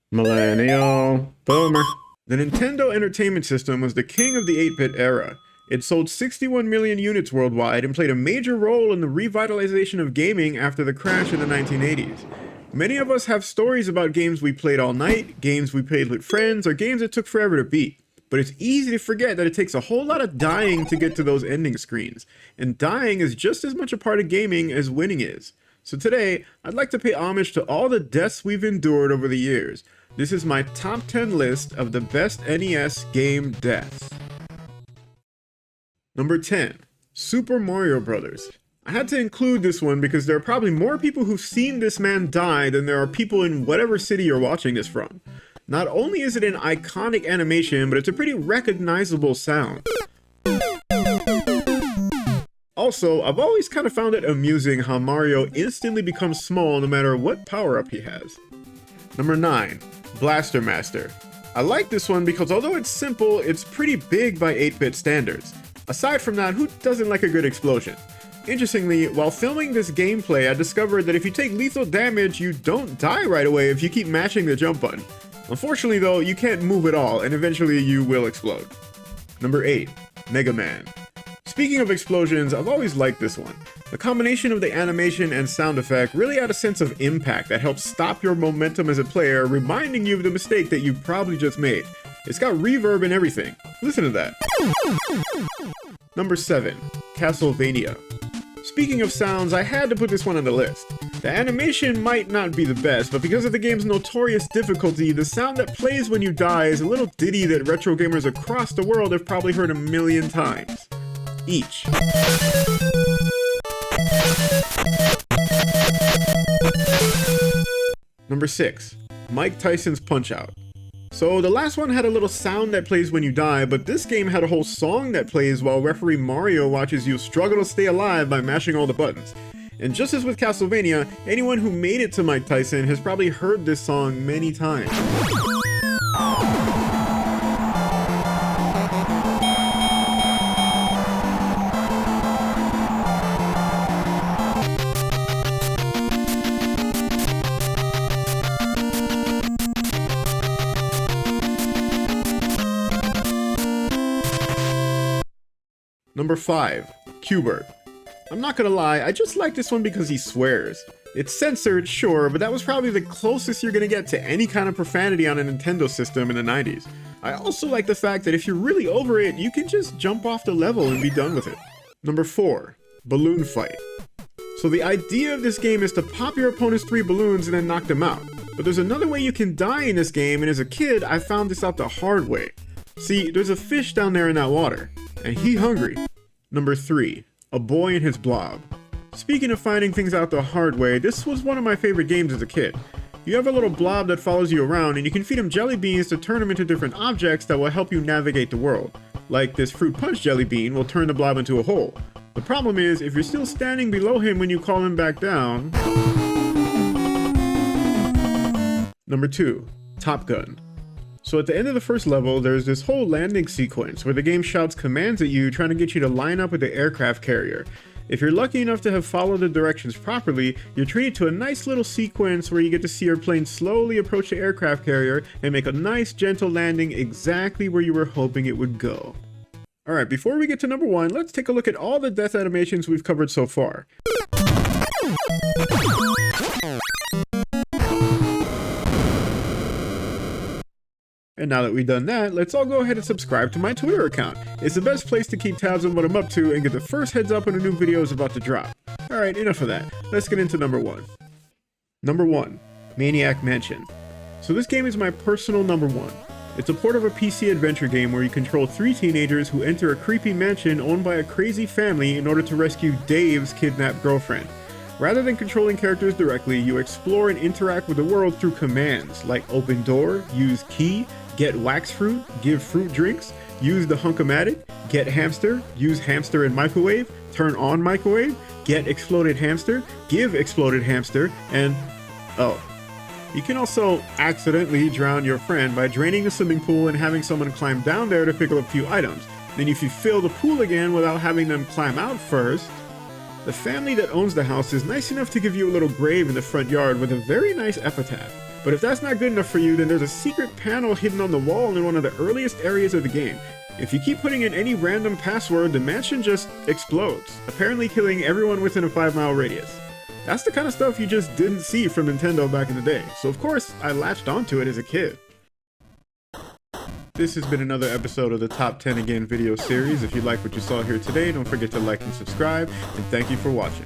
Millennial. Boomer. The Nintendo Entertainment System was the king of the 8-bit era. It sold 61 million units worldwide and played a major role in the revitalization of gaming after the crash in the 1980s. Many of us have stories about games we played all night, games we played with friends, or games that took forever to beat. But it's easy to forget that it takes a whole lot of dying to get to those ending screens. And dying is just as much a part of gaming as winning is. So today, I'd like to pay homage to all the deaths we've endured over the years. This is my top 10 list of the best NES game deaths. Number 10. Super Mario Bros. I had to include this one because there are probably more people who've seen this man die than there are people in whatever city you're watching this from. Not only is it an iconic animation, but it's a pretty recognizable sound. Also, I've always kind of found it amusing how Mario instantly becomes small no matter what power-up he has. Number 9. Blaster Master. I like this one because although it's simple, it's pretty big by 8-bit standards. Aside from that, who doesn't like a good explosion? Interestingly, while filming this gameplay, I discovered that if you take lethal damage, you don't die right away if you keep mashing the jump button. Unfortunately though, you can't move at all, and eventually you will explode. Number 8. Mega Man. Speaking of explosions, I've always liked this one. The combination of the animation and sound effect really add a sense of impact that helps stop your momentum as a player, reminding you of the mistake that you probably just made. It's got reverb and everything. Listen to that. Number 7. Castlevania. Speaking of sounds, I had to put this one on the list. The animation might not be the best, but because of the game's notorious difficulty, the sound that plays when you die is a little ditty that retro gamers across the world have probably heard a million times. Each. Number 6. Mike Tyson's Punch-Out! So the last one had a little sound that plays when you die, but this game had a whole song that plays while referee Mario watches you struggle to stay alive by mashing all the buttons. And just as with Castlevania, anyone who made it to Mike Tyson has probably heard this song many times. Number 5. QBert. I'm not gonna lie, I just like this one because he swears. It's censored, sure, but that was probably the closest you're gonna get to any kind of profanity on a Nintendo system in the 90s. I also like the fact that if you're really over it, you can just jump off the level and be done with it. Number 4. Balloon Fight. So the idea of this game is to pop your opponent's 3 balloons and then knock them out. But there's another way you can die in this game, and as a kid, I found this out the hard way. See, there's a fish down there in that water, and he hungry. Number 3. A Boy and His Blob. Speaking of finding things out the hard way, this was one of my favorite games as a kid. You have a little blob that follows you around, and you can feed him jelly beans to turn him into different objects that will help you navigate the world. Like this fruit punch jelly bean will turn the blob into a hole. The problem is, if you're still standing below him when you call him back down... Number 2. Top Gun. So at the end of the first level, there's this whole landing sequence where the game shouts commands at you trying to get you to line up with the aircraft carrier. If you're lucky enough to have followed the directions properly, you're treated to a nice little sequence where you get to see your plane slowly approach the aircraft carrier and make a nice gentle landing exactly where you were hoping it would go. Alright, before we get to number 1, let's take a look at all the death animations we've covered so far. And now that we've done that, let's all go ahead and subscribe to my Twitter account. It's the best place to keep tabs on what I'm up to and get the first heads up when a new video is about to drop. Alright, enough of that. Let's get into number 1. Number 1. Maniac Mansion. So this game is my personal number 1. It's a port of a PC adventure game where you control 3 teenagers who enter a creepy mansion owned by a crazy family in order to rescue Dave's kidnapped girlfriend. Rather than controlling characters directly, you explore and interact with the world through commands like open door, use key, get wax fruit, give fruit drinks, use the hunk-o-matic, get hamster, use hamster and microwave, turn on microwave, get exploded hamster, give exploded hamster, and oh. You can also accidentally drown your friend by draining the swimming pool and having someone climb down there to pick up a few items. Then if you fill the pool again without having them climb out first, the family that owns the house is nice enough to give you a little grave in the front yard with a very nice epitaph. But if that's not good enough for you, then there's a secret panel hidden on the wall in one of the earliest areas of the game. If you keep putting in any random password, the mansion just explodes, apparently killing everyone within a 5-mile radius. That's the kind of stuff you just didn't see from Nintendo back in the day, so of course I latched onto it as a kid. This has been another episode of the Top 10 Again video series. If you like what you saw here today, don't forget to like and subscribe, and thank you for watching.